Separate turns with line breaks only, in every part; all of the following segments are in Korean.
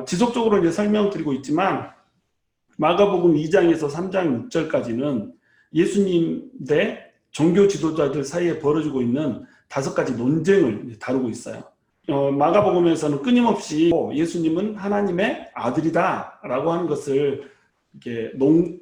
지속적으로 이제 설명드리고 있지만 마가복음 2장에서 3장 6절까지는 예수님 대 종교 지도자들 사이에 벌어지고 있는 5가지 논쟁을 다루고 있어요. 마가복음에서는 끊임없이 예수님은 하나님의 아들이다 라고 하는 것을 이렇게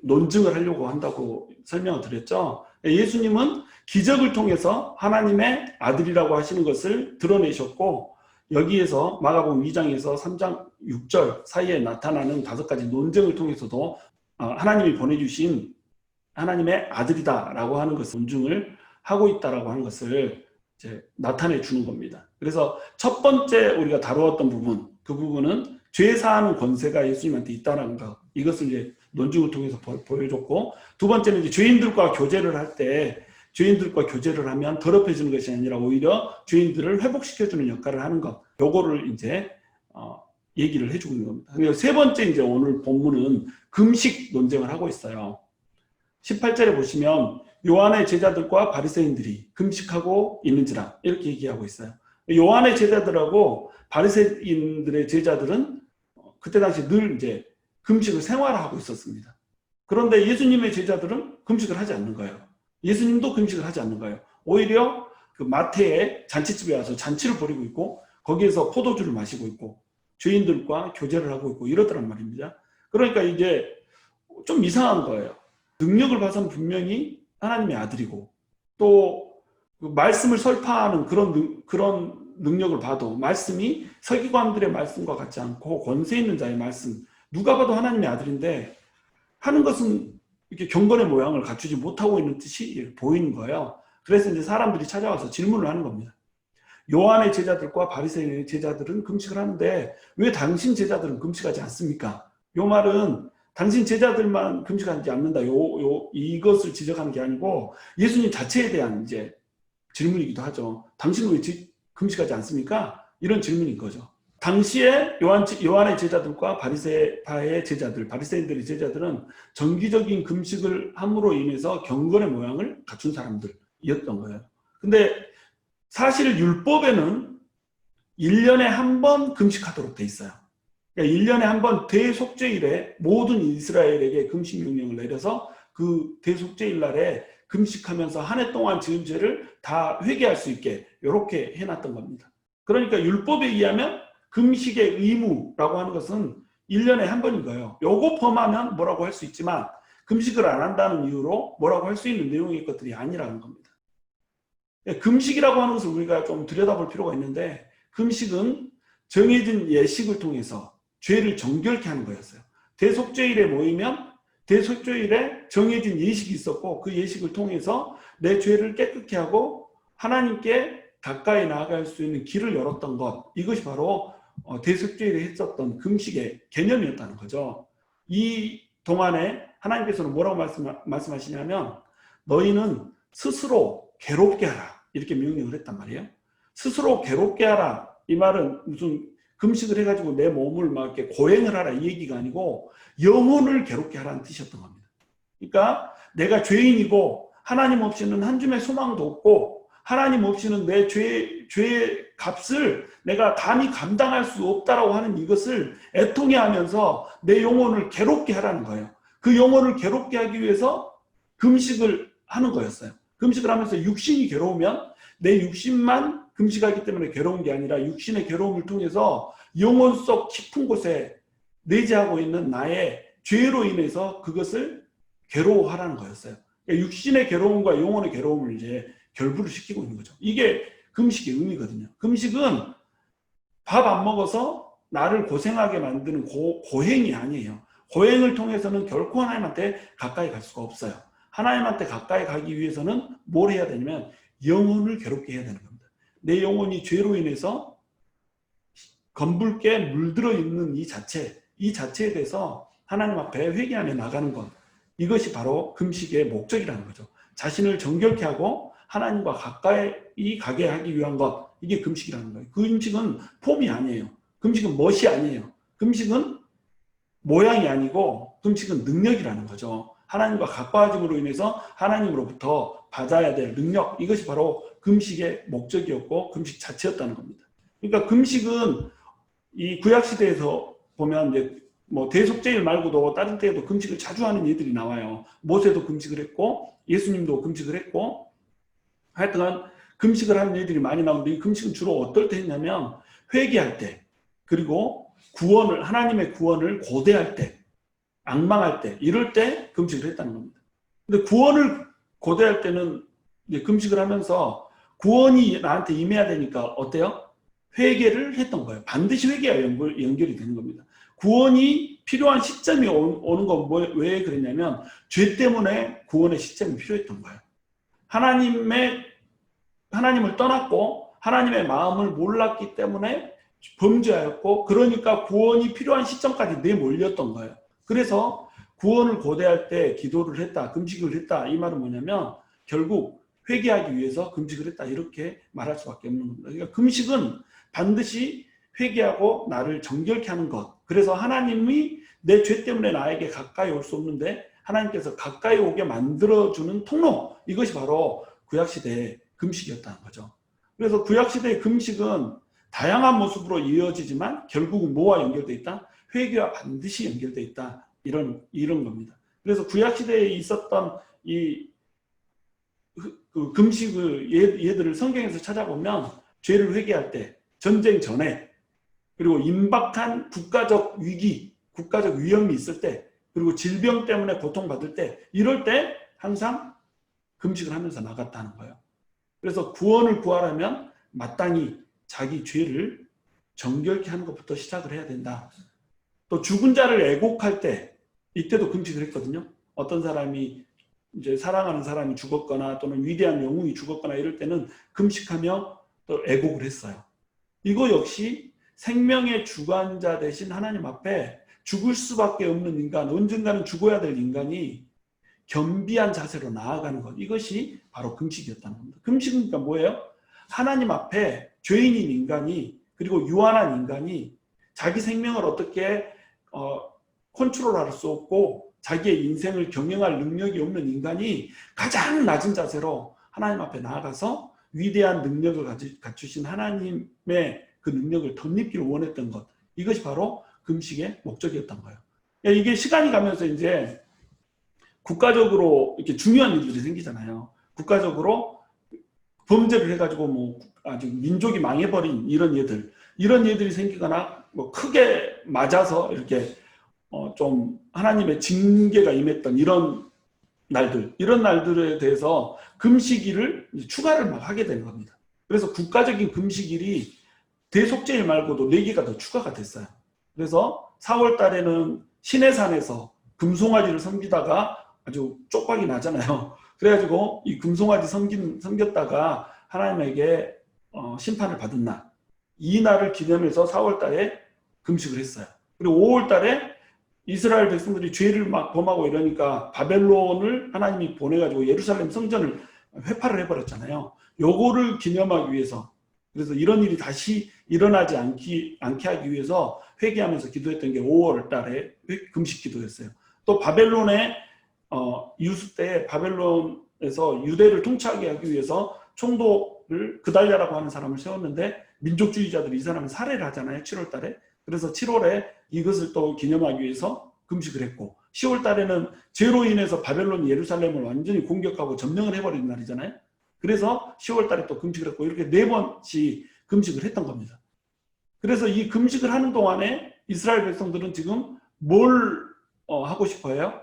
논증을 하려고 한다고 설명을 드렸죠. 예수님은 기적을 통해서 하나님의 아들이라고 하시는 것을 드러내셨고, 여기에서 마가복음 2장에서 3장 6절 사이에 나타나는 5가지 논쟁을 통해서도 하나님이 보내주신 하나님의 아들이다라고 하는 것을 논증을 하고 있다라고 하는 것을 이제 나타내 주는 겁니다. 그래서 첫 번째 우리가 다루었던 부분, 그 부분은 죄 사하는 권세가 예수님한테 있다는 것, 이것을 이제 논증을 통해서 보여줬고, 두 번째는 이제 죄인들과 교제를 할 때 죄인들과 교제를 하면 더럽혀지는 것이 아니라 오히려 죄인들을 회복시켜주는 역할을 하는 것, 요거를 이제 얘기를 해주고 있는 겁니다. 그리고 세 번째 이제 오늘 본문은 금식 논쟁을 하고 있어요. 18절에 보시면 요한의 제자들과 바리새인들이 금식하고 있는지라 이렇게 얘기하고 있어요. 요한의 제자들하고 바리새인들의 제자들은 그때 당시 늘 이제 금식을 생활하고 있었습니다. 그런데 예수님의 제자들은 금식을 하지 않는 거예요. 예수님도 금식을 하지 않는 거예요. 오히려 그 마태의 잔치집에 와서 잔치를 벌이고 있고, 거기에서 포도주를 마시고 있고, 죄인들과 교제를 하고 있고 이러더란 말입니다. 그러니까 이게 좀 이상한 거예요. 능력을 봐서는 분명히 하나님의 아들이고, 또 그 말씀을 설파하는 그런 능력을 봐도 말씀이 서기관들의 말씀과 같지 않고 권세 있는 자의 말씀, 누가 봐도 하나님의 아들인데 하는 것은 이렇게 경건의 모양을 갖추지 못하고 있는 뜻이 보이는 거예요. 그래서 이제 사람들이 찾아와서 질문을 하는 겁니다. 요한의 제자들과 바리새인의 제자들은 금식을 하는데 왜 당신 제자들은 금식하지 않습니까? 요 말은 당신 제자들만 금식하지 않는다, 이것을 지적하는 게 아니고 예수님 자체에 대한 이제 질문이기도 하죠. 당신은 왜 금식하지 않습니까? 이런 질문인 거죠. 당시에 요한의 제자들과 바리새파의 제자들, 바리새인들의 제자들은 정기적인 금식을 함으로 인해서 경건의 모양을 갖춘 사람들이었던 거예요. 근데 사실 율법에는 1년에 한 번 금식하도록 돼 있어요. 그러니까 1년에 한 번 대속죄일에 모든 이스라엘에게 금식 명령을 내려서 그 대속죄일 날에 금식하면서 한 해 동안 지은 죄를 다 회개할 수 있게 이렇게 해놨던 겁니다. 그러니까 율법에 의하면 금식의 의무라고 하는 것은 1년에 한 번인 거예요. 요거 범하면 뭐라고 할 수 있지만 금식을 안 한다는 이유로 뭐라고 할 수 있는 내용의 것들이 아니라는 겁니다. 금식이라고 하는 것을 우리가 좀 들여다볼 필요가 있는데, 금식은 정해진 예식을 통해서 죄를 정결케 하는 거였어요. 대속죄일에 모이면 대속죄일에 정해진 예식이 있었고, 그 예식을 통해서 내 죄를 깨끗게 하고 하나님께 가까이 나아갈 수 있는 길을 열었던 것, 이것이 바로 대속죄일에 했었던 금식의 개념이었다는 거죠. 이 동안에 하나님께서는 뭐라고 말씀하시냐면 너희는 스스로 괴롭게 하라, 이렇게 명령을 했단 말이에요. 스스로 괴롭게 하라, 이 말은 무슨 금식을 해가지고 내 몸을 막 이렇게 고행을 하라 이 얘기가 아니고 영혼을 괴롭게 하라는 뜻이었던 겁니다. 그러니까 내가 죄인이고 하나님 없이는 한 줌의 소망도 없고 하나님 없이는 내 죄의 값을 내가 감히 감당할 수 없다라고 하는 이것을 애통해 하면서 내 영혼을 괴롭게 하라는 거예요. 그 영혼을 괴롭게 하기 위해서 금식을 하는 거였어요. 금식을 하면서 육신이 괴로우면 내 육신만 금식하기 때문에 괴로운 게 아니라 육신의 괴로움을 통해서 영혼 속 깊은 곳에 내재하고 있는 나의 죄로 인해서 그것을 괴로워하라는 거였어요. 그러니까 육신의 괴로움과 영혼의 괴로움을 이제 결부를 시키고 있는 거죠. 이게 금식의 의미거든요. 금식은 밥 안 먹어서 나를 고생하게 만드는 고행이 아니에요. 고행을 통해서는 결코 하나님한테 가까이 갈 수가 없어요. 하나님한테 가까이 가기 위해서는 뭘 해야 되냐면 영혼을 괴롭게 해야 되는 겁니다. 내 영혼이 죄로 인해서 검붉게 물들어 있는 이 자체에 대해서 하나님 앞에 회개하며 나가는 것, 이것이 바로 금식의 목적이라는 거죠. 자신을 정결케 하고 하나님과 가까이 가게 하기 위한 것, 이게 금식이라는 거예요. 금식은 폼이 아니에요. 금식은 멋이 아니에요. 금식은 모양이 아니고 금식은 능력이라는 거죠. 하나님과 가까워짐으로 인해서 하나님으로부터 받아야 될 능력, 이것이 바로 금식의 목적이었고 금식 자체였다는 겁니다. 그러니까 금식은 이 구약시대에서 보면 이제 뭐 대속죄일 말고도 다른 때에도 금식을 자주 하는 예들이 나와요. 모세도 금식을 했고 예수님도 금식을 했고 하여튼 금식을 하는 예들이 많이 나오는데 이 금식은 주로 어떨 때 했냐면 회개할 때 그리고 구원을 하나님의 구원을 고대할 때 앙망할 때 이럴 때 금식을 했다는 겁니다. 근데 구원을 고대할 때는 이제 금식을 하면서 구원이 나한테 임해야 되니까 어때요? 회개를 했던 거예요. 반드시 회개가 연결이 되는 겁니다. 구원이 필요한 시점이 오는 건 왜 그랬냐면 죄 때문에 구원의 시점이 필요했던 거예요. 하나님을 떠났고 하나님의 마음을 몰랐기 때문에 범죄하였고 그러니까 구원이 필요한 시점까지 내몰렸던 거예요. 그래서 구원을 고대할 때 기도를 했다, 금식을 했다 이 말은 뭐냐면 결국 회개하기 위해서 금식을 했다 이렇게 말할 수밖에 없는 겁니다. 그러니까 금식은 반드시 회개하고 나를 정결케 하는 것. 그래서 하나님이 내 죄 때문에 나에게 가까이 올 수 없는데 하나님께서 가까이 오게 만들어주는 통로. 이것이 바로 구약시대의 금식이었다는 거죠. 그래서 구약시대의 금식은 다양한 모습으로 이어지지만 결국은 뭐와 연결되어 있다? 회개와 반드시 연결되어 있다. 이런 겁니다. 그래서 구약시대에 있었던 그 금식의 예들을 성경에서 찾아보면 죄를 회개할 때, 전쟁 전에, 그리고 임박한 국가적 위기, 국가적 위험이 있을 때, 그리고 질병 때문에 고통받을 때, 이럴 때 항상 금식을 하면서 나갔다는 거예요. 그래서 구원을 구하려면 마땅히 자기 죄를 정결케 하는 것부터 시작을 해야 된다. 또 죽은 자를 애곡할 때, 이때도 금식을 했거든요. 어떤 사람이 이제 사랑하는 사람이 죽었거나 또는 위대한 영웅이 죽었거나 이럴 때는 금식하며 또 애곡을 했어요. 이거 역시 생명의 주관자 되신 하나님 앞에 죽을 수밖에 없는 인간, 언젠가는 죽어야 될 인간이 겸비한 자세로 나아가는 것. 이것이 바로 금식이었다는 겁니다. 금식은 그러니까 뭐예요? 하나님 앞에 죄인인 인간이 그리고 유한한 인간이 자기 생명을 어떻게 컨트롤할 수 없고 자기의 인생을 경영할 능력이 없는 인간이 가장 낮은 자세로 하나님 앞에 나아가서 위대한 능력을 갖추신 하나님의 그 능력을 덧입기를 원했던 것. 이것이 바로 금식의 목적이었던 거예요. 이게 시간이 가면서 이제 국가적으로 이렇게 중요한 일들이 생기잖아요. 국가적으로 범죄를 해가지고 뭐 아주 민족이 망해버린 이런 예들이 생기거나 뭐 크게 맞아서 이렇게 좀 하나님의 징계가 임했던 이런 날들에 대해서 금식일을 추가를 막 하게 되는 겁니다. 그래서 국가적인 금식일이 대속죄일 말고도 4개가 더 추가가 됐어요. 그래서 4월 달에는 시내산에서 금송아지를 섬기다가 아주 쪽박이 나잖아요. 그래가지고 이 금송아지 섬겼다가 하나님에게 심판을 받은 날, 이 날을 기념해서 4월 달에 금식을 했어요. 그리고 5월 달에 이스라엘 백성들이 죄를 막 범하고 이러니까 바벨론을 하나님이 보내가지고 예루살렘 성전을 회파를 해버렸잖아요. 요거를 기념하기 위해서, 그래서 이런 일이 다시 일어나지 않게 하기 위해서 회개하면서 기도했던 게 5월 달에 금식 기도였어요. 또 바벨론의 유수 때 바벨론에서 유대를 통치하게 하기 위해서 총독을 그달랴라고 하는 사람을 세웠는데 민족주의자들이 이 사람을 살해를 하잖아요. 7월 달에. 그래서 7월에 이것을 또 기념하기 위해서 금식을 했고 10월 달에는 죄로 인해서 바벨론이 예루살렘을 완전히 공격하고 점령을 해버린 날이잖아요. 그래서 10월 달에 또 금식을 했고 이렇게 4번씩 금식을 했던 겁니다. 그래서 이 금식을 하는 동안에 이스라엘 백성들은 지금 뭘 하고 싶어요?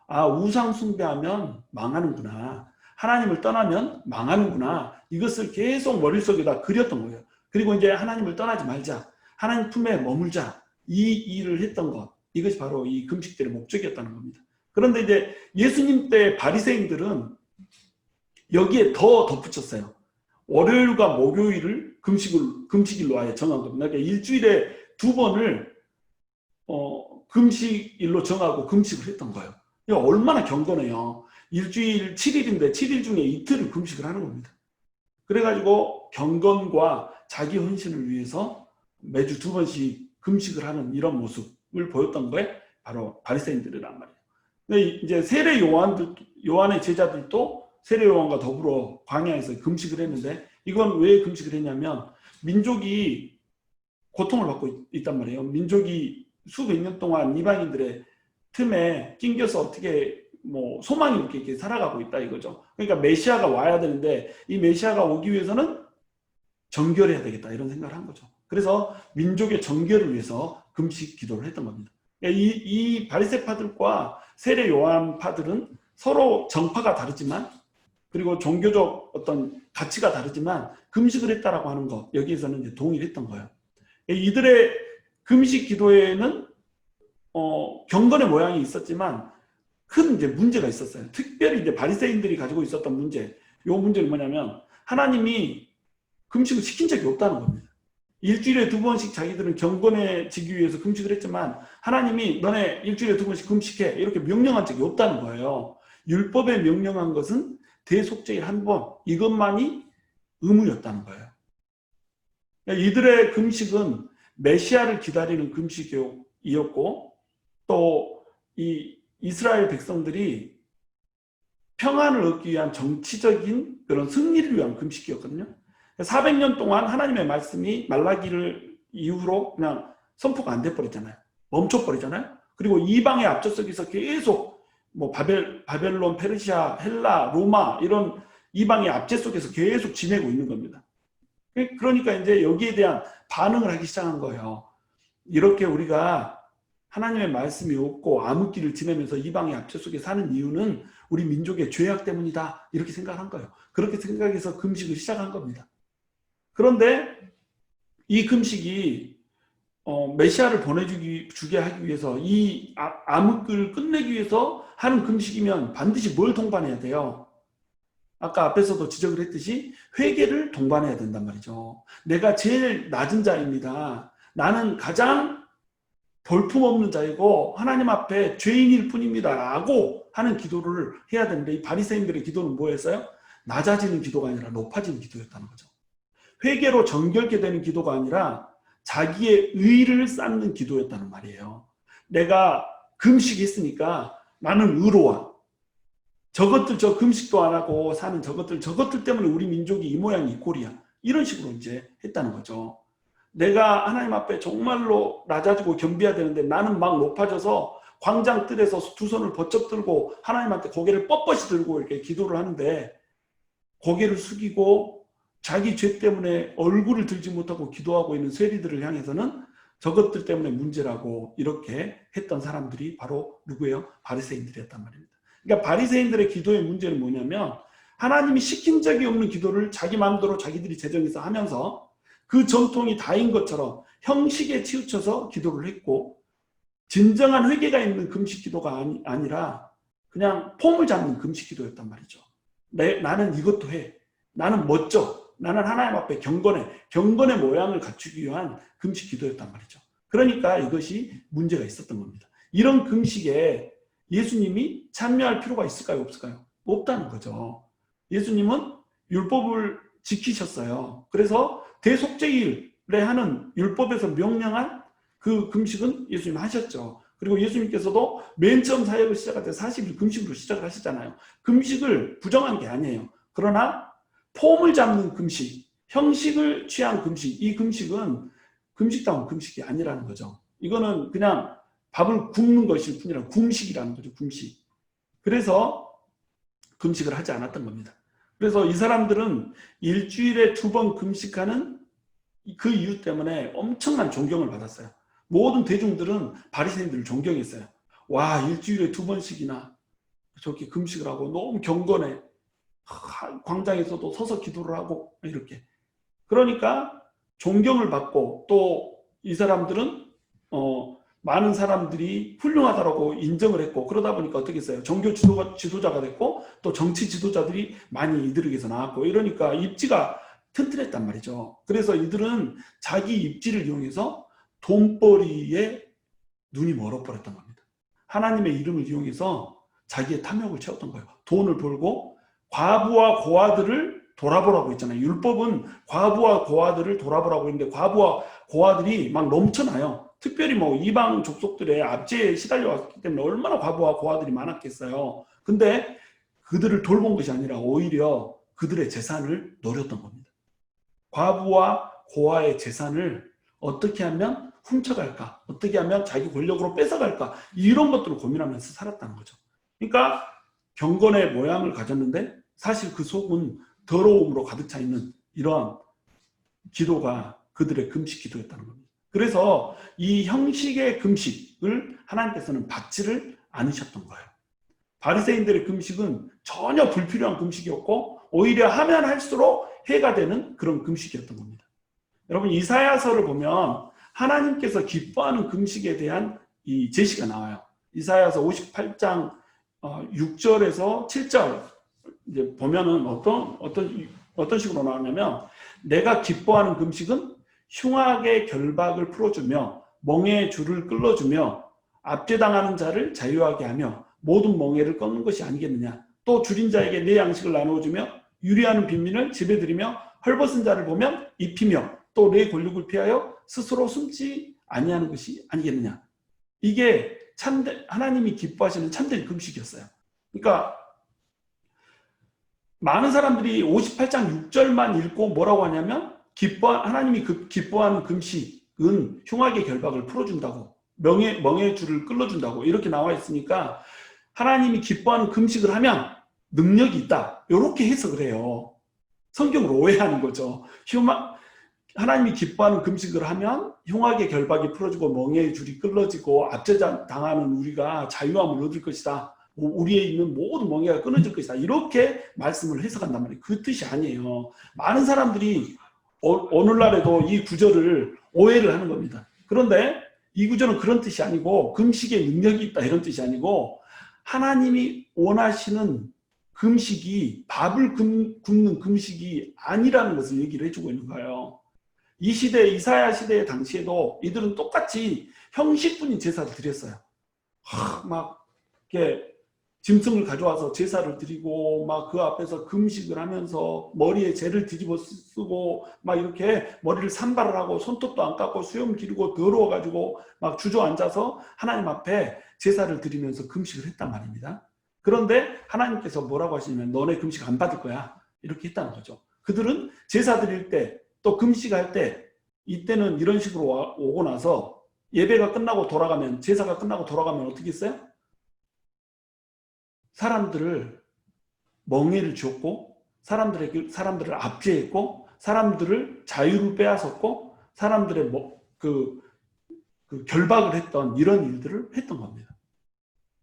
우상 숭배하면 망하는구나. 하나님을 떠나면 망하는구나. 이것을 계속 머릿속에다 그렸던 거예요. 그리고 이제 하나님을 떠나지 말자. 하나님 품에 머물자. 이 일을 했던 것. 이것이 바로 이 금식들의 목적이었다는 겁니다. 그런데 이제 예수님 때 바리새인들은 여기에 더 덧붙였어요. 월요일과 목요일을 금식일로 아예 정한 겁니다. 그러니까 일주일에 2번을 금식일로 정하고 금식을 했던 거예요. 얼마나 경건해요. 일주일 7일인데 7일 중에 이틀을 금식을 하는 겁니다. 그래가지고 경건과 자기 헌신을 위해서 매주 2번씩 금식을 하는 이런 모습을 보였던 거에 바로 바리새인들이란 말이에요. 근데 이제 세례 요한의 제자들도 세례 요한과 더불어 광야에서 금식을 했는데 이건 왜 금식을 했냐면 민족이 고통을 받고 있단 말이에요. 민족이 수백 년 동안 이방인들의 틈에 낑겨서 어떻게 뭐 소망이 없게 이렇게 살아가고 있다 이거죠. 그러니까 메시아가 와야 되는데 이 메시아가 오기 위해서는 정결해야 되겠다 이런 생각을 한 거죠. 그래서 민족의 정결을 위해서 금식 기도를 했던 겁니다. 그러니까 이 바리새파들과 세례 요한파들은 서로 정파가 다르지만 그리고 종교적 어떤 가치가 다르지만 금식을 했다라고 하는 것 여기에서는 이제 동일했던 거예요. 이들의 금식 기도에는 경건의 모양이 있었지만 큰 이제 문제가 있었어요. 특별히 이제 바리새인들이 가지고 있었던 문제, 요 문제는 뭐냐면 하나님이 금식을 시킨 적이 없다는 겁니다. 일주일에 2번씩 자기들은 경건해지기 위해서 금식을 했지만 하나님이 너네 일주일에 2번씩 금식해 이렇게 명령한 적이 없다는 거예요. 율법에 명령한 것은 대속죄일 1번 이것만이 의무였다는 거예요. 이들의 금식은 메시아를 기다리는 금식이었고 또 이 이스라엘 백성들이 평안을 얻기 위한 정치적인 그런 승리를 위한 금식이었거든요. 400년 동안 하나님의 말씀이 말라기를 이후로 그냥 선포가 안 돼버렸잖아요. 멈춰버리잖아요. 그리고 이방의 앞좌석에서 계속 뭐 바벨론, 페르시아, 헬라, 로마 이런 이방의 압제 속에서 계속 지내고 있는 겁니다. 그러니까 이제 여기에 대한 반응을 하기 시작한 거예요. 이렇게 우리가 하나님의 말씀이 없고 암흑기를 지내면서 이방의 압제 속에 사는 이유는 우리 민족의 죄악 때문이다 이렇게 생각한 거예요. 그렇게 생각해서 금식을 시작한 겁니다. 그런데 이 금식이 메시아를 보내주게 하기 위해서 이 암흑기를 끝내기 위해서 하는 금식이면 반드시 뭘 동반해야 돼요? 아까 앞에서도 지적을 했듯이 회개를 동반해야 된단 말이죠. 내가 제일 낮은 자입니다. 나는 가장 볼품없는 자이고 하나님 앞에 죄인일 뿐입니다 라고 하는 기도를 해야 되는데 이 바리새인들의 기도는 뭐였어요? 낮아지는 기도가 아니라 높아지는 기도였다는 거죠. 회개로 정결케 되는 기도가 아니라 자기의 의를 쌓는 기도였다는 말이에요. 내가 금식했으니까 나는 의로워. 저것들 저 금식도 안 하고 사는 저것들 때문에 우리 민족이 이 모양이 이 꼴이야. 이런 식으로 이제 했다는 거죠. 내가 하나님 앞에 정말로 낮아지고 겸비해야 되는데 나는 막 높아져서 광장 뜰에서 2손을 번쩍 들고 하나님한테 고개를 뻣뻣이 들고 이렇게 기도를 하는데 고개를 숙이고 자기 죄 때문에 얼굴을 들지 못하고 기도하고 있는 세리들을 향해서는 저것들 때문에 문제라고 이렇게 했던 사람들이 바로 누구예요? 바리새인들이었단 말입니다. 그러니까 바리새인들의 기도의 문제는 뭐냐면 하나님이 시킨 적이 없는 기도를 자기 마음대로 자기들이 제정해서 하면서 그 전통이 다인 것처럼 형식에 치우쳐서 기도를 했고 진정한 회개가 있는 금식 기도가 아니라 그냥 폼을 잡는 금식 기도였단 말이죠. 나는 이것도 해. 나는 멋져. 나는 하나님 앞에 경건의 모양을 갖추기 위한 금식 기도였단 말이죠. 그러니까 이것이 문제가 있었던 겁니다. 이런 금식에 예수님이 참여할 필요가 있을까요? 없을까요? 없다는 거죠. 예수님은 율법을 지키셨어요. 그래서 대속죄일에 하는 율법에서 명령한 그 금식은 예수님 하셨죠. 그리고 예수님께서도 맨 처음 사역을 시작할 때 40일 금식으로 시작을 하셨잖아요. 금식을 부정한 게 아니에요. 그러나 폼을 잡는 금식, 형식을 취한 금식, 이 금식은 금식다운 금식이 아니라는 거죠. 이거는 그냥 밥을 굶는 것일 뿐이라 금식이라는 거죠. 금식. 그래서 금식을 하지 않았던 겁니다. 그래서 이 사람들은 일주일에 2번 금식하는 그 이유 때문에 엄청난 존경을 받았어요. 모든 대중들은 바리새인들을 존경했어요. 와, 일주일에 2번씩이나 저렇게 금식을 하고 너무 경건해. 광장에서도 서서 기도를 하고 이렇게. 그러니까 존경을 받고 또 이 사람들은 많은 사람들이 훌륭하다고 인정을 했고 그러다 보니까 어떻게 했어요? 종교 지도자가 됐고 또 정치 지도자들이 많이 이들에게서 나왔고 이러니까 입지가 튼튼했단 말이죠. 그래서 이들은 자기 입지를 이용해서 돈벌이에 눈이 멀어버렸던 겁니다. 하나님의 이름을 이용해서 자기의 탐욕을 채웠던 거예요. 돈을 벌고 과부와 고아들을 돌아보라고 했잖아요. 율법은 과부와 고아들을 돌아보라고 했는데 과부와 고아들이 막 넘쳐나요. 특별히 뭐 이방 족속들의 압제에 시달려 왔기 때문에 얼마나 과부와 고아들이 많았겠어요. 근데 그들을 돌본 것이 아니라 오히려 그들의 재산을 노렸던 겁니다. 과부와 고아의 재산을 어떻게 하면 훔쳐갈까? 어떻게 하면 자기 권력으로 뺏어갈까? 이런 것들을 고민하면서 살았다는 거죠. 그러니까 경건의 모양을 가졌는데 사실 그 속은 더러움으로 가득 차 있는 이러한 기도가 그들의 금식 기도였다는 겁니다. 그래서 이 형식의 금식을 하나님께서는 받지를 않으셨던 거예요. 바리새인들의 금식은 전혀 불필요한 금식이었고 오히려 하면 할수록 해가 되는 그런 금식이었던 겁니다. 여러분 이사야서를 보면 하나님께서 기뻐하는 금식에 대한 이 제시가 나와요. 이사야서 58장 6절에서 7절 이제 보면은 어떤 식으로 나오냐면 내가 기뻐하는 금식은 흉악의 결박을 풀어주며 멍에의 줄을 끌어주며 압제당하는 자를 자유하게 하며 모든 멍에를 꺾는 것이 아니겠느냐. 또 줄인 자에게 내 양식을 나누어주며 유리하는 빈민을 집에 들이며 헐벗은 자를 보면 입히며 또 내 권력을 피하여 스스로 숨지 아니하는 것이 아니겠느냐. 이게 하나님이 기뻐하시는 참된 금식이었어요. 그러니까 많은 사람들이 58장 6절만 읽고 뭐라고 하냐면 하나님이 기뻐하는 금식은 흉악의 결박을 풀어준다고 멍에의 줄을 끌어준다고 이렇게 나와 있으니까 하나님이 기뻐하는 금식을 하면 능력이 있다 이렇게 해석을 해요. 성경을 오해하는 거죠. 하나님이 기뻐하는 금식을 하면 흉악의 결박이 풀어지고 멍에의 줄이 끌어지고 압제당하는 우리가 자유함을 얻을 것이다. 우리에 있는 모든 멍에가 끊어질 것이다. 이렇게 말씀을 해석한단 말이에요. 그 뜻이 아니에요. 많은 사람들이 오늘날에도 이 구절을 오해를 하는 겁니다. 그런데 이 구절은 그런 뜻이 아니고 금식에 능력이 있다 이런 뜻이 아니고 하나님이 원하시는 금식이 밥을 굶는 금식이 아니라는 것을 얘기를 해주고 있는 거예요. 이 시대 이사야 시대 당시에도 이들은 똑같이 형식뿐인 제사를 드렸어요. 막 이렇게 짐승을 가져와서 제사를 드리고 막 그 앞에서 금식을 하면서 머리에 재를 뒤집어 쓰고 막 이렇게 머리를 산발을 하고 손톱도 안 깎고 수염 기르고 더러워가지고 막 주저앉아서 하나님 앞에 제사를 드리면서 금식을 했단 말입니다. 그런데 하나님께서 뭐라고 하시냐면 너네 금식 안 받을 거야 이렇게 했다는 거죠. 그들은 제사 드릴 때 또 금식할 때 이때는 이런 식으로 오고 나서 예배가 끝나고 돌아가면 제사가 끝나고 돌아가면 어떻게 했어요? 사람들을 멍에를 쥐었고 사람들을 압제했고 사람들을 자유를 빼앗았고 사람들의 그 결박을 했던 이런 일들을 했던 겁니다.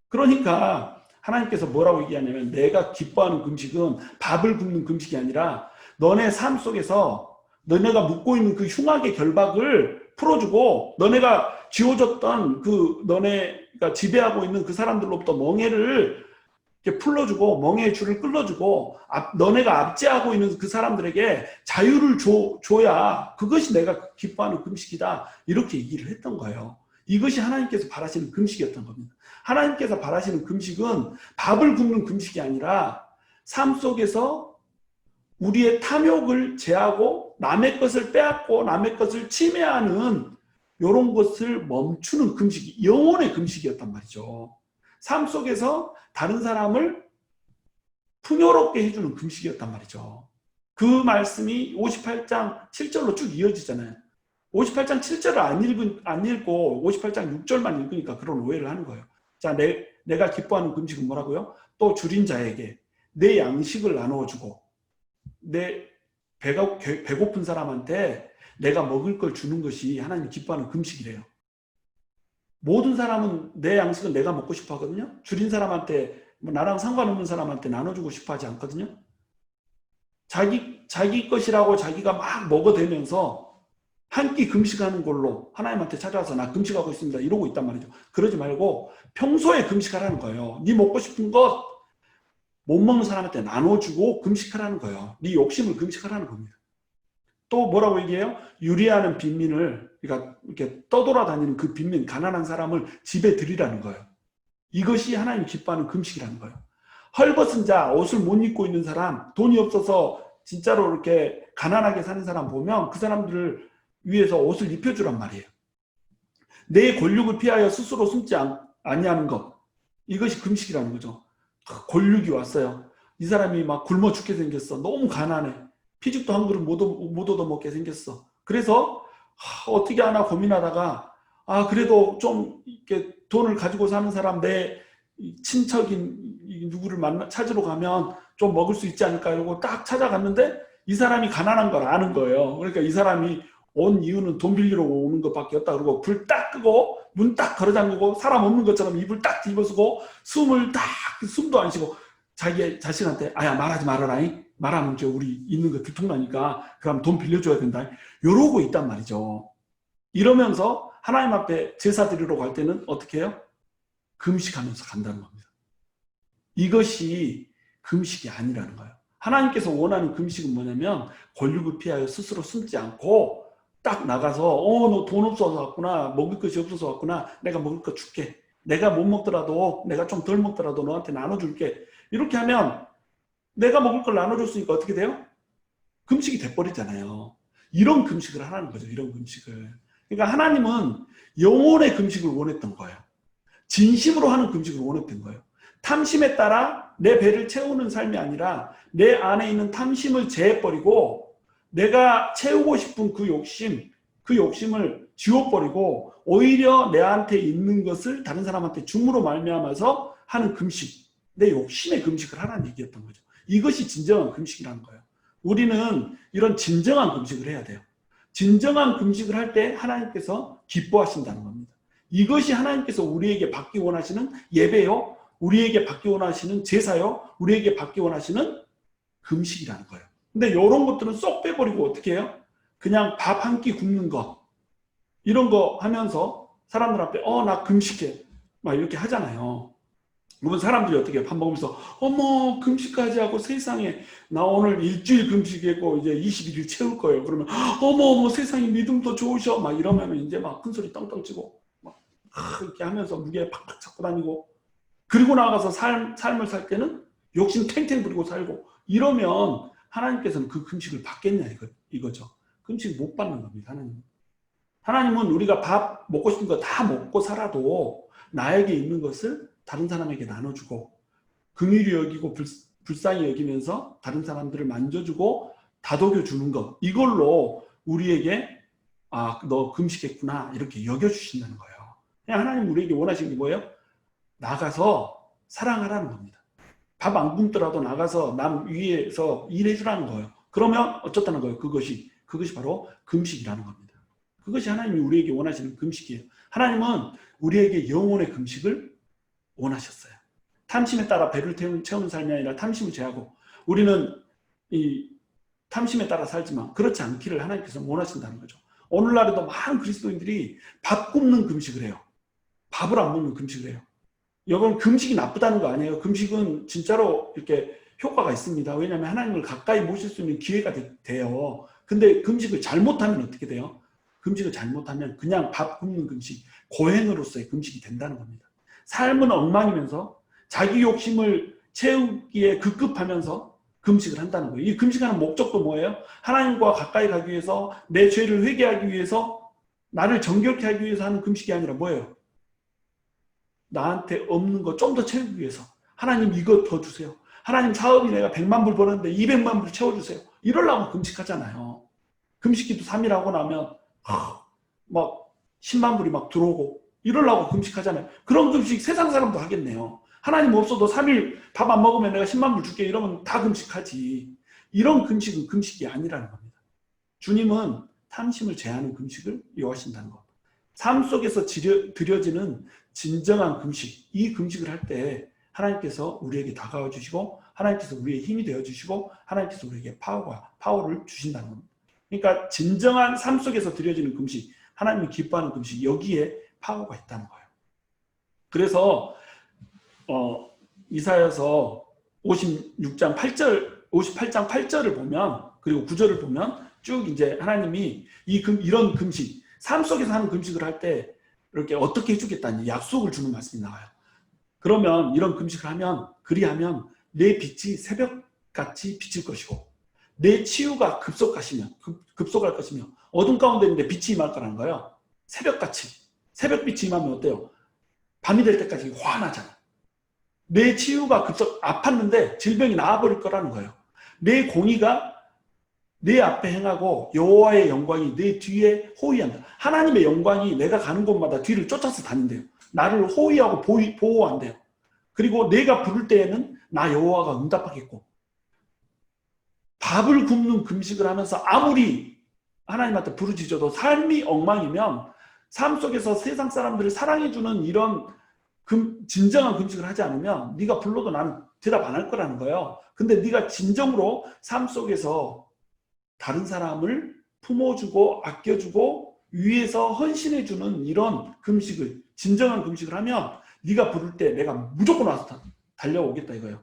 그러니까 하나님께서 뭐라고 얘기하냐면 내가 기뻐하는 금식은 밥을 굶는 금식이 아니라 너네 삶 속에서 너네가 묻고 있는 그 흉악의 결박을 풀어주고 너네가 쥐어줬던 그 너네가 지배하고 있는 그 사람들로부터 멍에를 이렇게 풀어주고 멍에의 줄을 끌어주고 너네가 압제하고 있는 그 사람들에게 자유를 줘야 그것이 내가 기뻐하는 금식이다 이렇게 얘기를 했던 거예요. 이것이 하나님께서 바라시는 금식이었던 겁니다. 하나님께서 바라시는 금식은 밥을 굶는 금식이 아니라 삶 속에서 우리의 탐욕을 제하고 남의 것을 빼앗고 남의 것을 침해하는 이런 것을 멈추는 금식이 영혼의 금식이었단 말이죠. 삶 속에서 다른 사람을 풍요롭게 해주는 금식이었단 말이죠. 그 말씀이 58장 7절로 쭉 이어지잖아요. 58장 7절을 안 읽고 58장 6절만 읽으니까 그런 오해를 하는 거예요. 자, 내가 기뻐하는 금식은 뭐라고요? 또 줄인 자에게 내 양식을 나누어주고 내 배고픈 사람한테 내가 먹을 걸 주는 것이 하나님이 기뻐하는 금식이래요. 모든 사람은 내 양식은 내가 먹고 싶어 하거든요. 줄인 사람한테 나랑 상관없는 사람한테 나눠주고 싶어 하지 않거든요. 자기 것이라고 자기가 막 먹어대면서 한 끼 금식하는 걸로 하나님한테 찾아와서 나 금식하고 있습니다 이러고 있단 말이죠. 그러지 말고 평소에 금식하라는 거예요. 네 먹고 싶은 것 못 먹는 사람한테 나눠주고 금식하라는 거예요. 네 욕심을 금식하라는 겁니다. 또 뭐라고 얘기해요? 유리하는 빈민을 그러니까 이렇게 떠돌아다니는 그 빈민 가난한 사람을 집에 들이라는 거예요. 이것이 하나님 기뻐하는 금식이라는 거예요. 헐벗은 자, 옷을 못 입고 있는 사람, 돈이 없어서 진짜로 이렇게 가난하게 사는 사람 보면 그 사람들을 위해서 옷을 입혀주란 말이에요. 내 권력을 피하여 스스로 숨지 아니하는 것, 이것이 금식이라는 거죠. 권력이 왔어요. 이 사람이 막 굶어 죽게 생겼어. 너무 가난해. 피죽도 한 그릇 못 얻어먹게 생겼어. 그래서 어떻게 하나 고민하다가 아, 그래도 좀 이렇게 돈을 가지고 사는 사람, 내 친척인 누구를 찾으러 가면 좀 먹을 수 있지 않을까 이러고 딱 찾아갔는데 이 사람이 가난한 걸 아는 거예요. 그러니까 이 사람이 온 이유는 돈 빌리러 오는 것밖에 없다 그러고 불 딱 끄고 문 딱 걸어 잠그고 사람 없는 것처럼 이불 딱 뒤집어쓰고 숨도 안 쉬고 자기 자신한테 아야 말하지 말아라잉. 말하면 저 우리 있는 거 들통나니까 그럼 돈 빌려줘야 된다. 이러고 있단 말이죠. 이러면서 하나님 앞에 제사 드리러 갈 때는 어떻게 해요? 금식하면서 간다는 겁니다. 이것이 금식이 아니라는 거예요. 하나님께서 원하는 금식은 뭐냐면 권력을 피하여 스스로 숨지 않고 딱 나가서 너 돈 없어서 왔구나. 먹을 것이 없어서 왔구나. 내가 먹을 거 줄게. 내가 못 먹더라도 내가 좀 덜 먹더라도 너한테 나눠줄게. 이렇게 하면 내가 먹을 걸 나눠줬으니까 어떻게 돼요? 금식이 돼버리잖아요. 이런 금식을 하라는 거죠. 이런 금식을. 그러니까 하나님은 영혼의 금식을 원했던 거예요. 진심으로 하는 금식을 원했던 거예요. 탐심에 따라 내 배를 채우는 삶이 아니라 내 안에 있는 탐심을 제해버리고 내가 채우고 싶은 그 욕심을 지워버리고 오히려 내한테 있는 것을 다른 사람한테 줌으로 말미암아서 하는 금식, 내 욕심의 금식을 하라는 얘기였던 거죠. 이것이 진정한 금식이라는 거예요. 우리는 이런 진정한 금식을 해야 돼요. 진정한 금식을 할 때 하나님께서 기뻐하신다는 겁니다. 이것이 하나님께서 우리에게 받기 원하시는 예배요, 우리에게 받기 원하시는 제사요, 우리에게 받기 원하시는 금식이라는 거예요. 근데 이런 것들은 쏙 빼버리고 어떻게 해요? 그냥 밥 한 끼 굶는 거 이런 거 하면서 사람들 앞에 나 금식해 막 이렇게 하잖아요. 그러면 사람들이 어떻게 해요? 밥 먹으면서 어머 금식까지 하고 세상에 나 오늘 일주일 금식했고 이제 21일 채울 거예요. 그러면 어머 세상에 믿음도 좋으셔 막 이러면 이제 막 큰소리 떵떵 치고 막 이렇게 하면서 무게 팍팍 잡고 다니고 그리고 나가서 삶을 살 때는 욕심 탱탱 부리고 살고 이러면 하나님께서는 그 금식을 받겠냐 이거죠. 금식 못 받는 겁니다. 하나님은 우리가 밥 먹고 싶은 거 다 먹고 살아도 나에게 있는 것을 다른 사람에게 나눠주고 긍휼히 여기고 불쌍히 여기면서 다른 사람들을 만져주고 다독여주는 것 이걸로 우리에게 너 금식했구나 이렇게 여겨주신다는 거예요. 그냥 하나님 우리에게 원하시는 게 뭐예요? 나가서 사랑하라는 겁니다. 밥 안 굶더라도 나가서 남 위에서 일해주라는 거예요. 그러면 어쩌다는 거예요? 그것이 바로 금식이라는 겁니다. 그것이 하나님이 우리에게 원하시는 금식이에요. 하나님은 우리에게 영혼의 금식을 원하셨어요. 탐심에 따라 배를 채우는 삶이 아니라 탐심을 제하고 우리는 이 탐심에 따라 살지만 그렇지 않기를 하나님께서 원하신다는 거죠. 오늘날에도 많은 그리스도인들이 밥 굶는 금식을 해요. 밥을 안 먹는 금식을 해요. 여러분 금식이 나쁘다는 거 아니에요. 금식은 진짜로 이렇게 효과가 있습니다. 왜냐하면 하나님을 가까이 모실 수 있는 기회가 돼요. 근데 금식을 잘못하면 어떻게 돼요? 금식을 잘못하면 그냥 밥 굶는 금식, 고행으로서의 금식이 된다는 겁니다. 삶은 엉망이면서 자기 욕심을 채우기에 급급하면서 금식을 한다는 거예요. 이 금식하는 목적도 뭐예요? 하나님과 가까이 가기 위해서 내 죄를 회개하기 위해서 나를 정결케 하기 위해서 하는 금식이 아니라 뭐예요? 나한테 없는 거 좀 더 채우기 위해서 하나님 이거 더 주세요. 하나님 사업이 내가 100만 불 벌었는데 200만 불 채워주세요. 이러려고 금식하잖아요. 금식기도 3일 하고 나면 막 10만 불이 막 들어오고 이러려고 금식하잖아요. 그런 금식 세상 사람도 하겠네요. 하나님 없어도 3일 밥 안 먹으면 내가 10만 불 줄게 이러면 다 금식하지. 이런 금식은 금식이 아니라는 겁니다. 주님은 탐심을 제하는 금식을 요하신다는 것. 삶 속에서 드려지는 진정한 금식, 이 금식을 할 때 하나님께서 우리에게 다가와 주시고 하나님께서 우리의 힘이 되어 주시고 하나님께서 우리에게 파워를 주신다는 겁니다. 그러니까 진정한 삶 속에서 드려지는 금식, 하나님이 기뻐하는 금식, 여기에 파워가 있다는 거예요. 그래서 이사야서 58장 8절을 보면 그리고 9절을 보면 쭉 이제 하나님이 이런 금식, 삶 속에서 하는 금식을 할 때 이렇게 어떻게 해주겠다는 약속을 주는 말씀이 나와요. 그러면 이런 금식을 하면 그리하면 내 빛이 새벽같이 비칠 것이고 내 치유가 급속할 것이며 어둠 가운데 있는데 빛이 임할 거라는 거예요. 새벽같이. 새벽빛이 임하면 어때요? 밤이 될 때까지 환하잖아. 내 치유가 아팠는데 질병이 나아버릴 거라는 거예요. 내 공의가 내 앞에 행하고 여호와의 영광이 내 뒤에 호위한다. 하나님의 영광이 내가 가는 곳마다 뒤를 쫓아서 다닌대요. 나를 호위하고 보호한대요. 그리고 내가 부를 때에는 나 여호와가 응답하겠고, 밥을 굶는 금식을 하면서 아무리 하나님한테 부르짖어도 삶이 엉망이면 삶 속에서 세상 사람들을 사랑해주는 이런 진정한 금식을 하지 않으면 네가 불러도 나는 대답 안 할 거라는 거예요. 근데 네가 진정으로 삶 속에서 다른 사람을 품어주고 아껴주고 위해서 헌신해주는 이런 금식을, 진정한 금식을 하면 네가 부를 때 내가 무조건 와서 달려오겠다 이거예요.